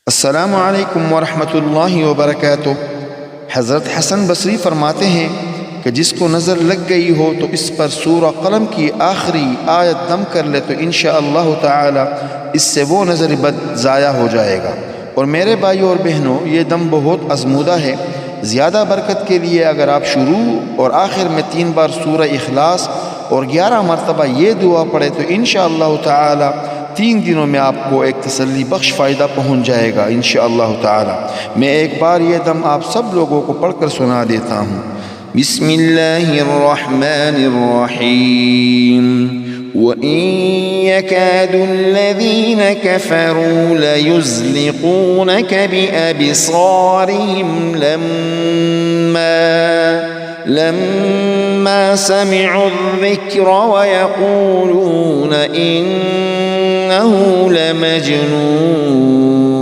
अस्सलामु अलैकुम वरहमतुल्लाहि वबरकातुह। हज़रत हसन बसरी फरमाते हैं कि जिसको नज़र लग गई हो तो इस पर सूरा कलम की आखिरी आयत दम कर ले तो इंशाअल्लाह ताला इससे वो नज़र बद ज़ाया हो जाएगा। और मेरे भाइयों और बहनों, ये दम बहुत आज़मूदा है। ज़्यादा बरकत के लिए अगर आप शुरू और आखिर में 3 बार सूरा इखलास और 11 मरतबा ये दुआ पढ़े तो इंशाअल्लाह ताला 3 दिनों में आपको एक तसल्ली बख्श फ़ायदा पहुँच जाएगा इंशाअल्लाह ताला। मैं एक बार ये दम आप सब लोगों को पढ़कर सुना देता हूँ। बिस्मिल्लाहिर्रहमानिर्रहीम। वइन यकादुल्लज़ीन कफ़रू लयुज़्लिक़ूनक बिअबसारिहिम लम्मा समिዑ-ज़्ज़िक्र वयक़ूलून इन्नहु लमजनून।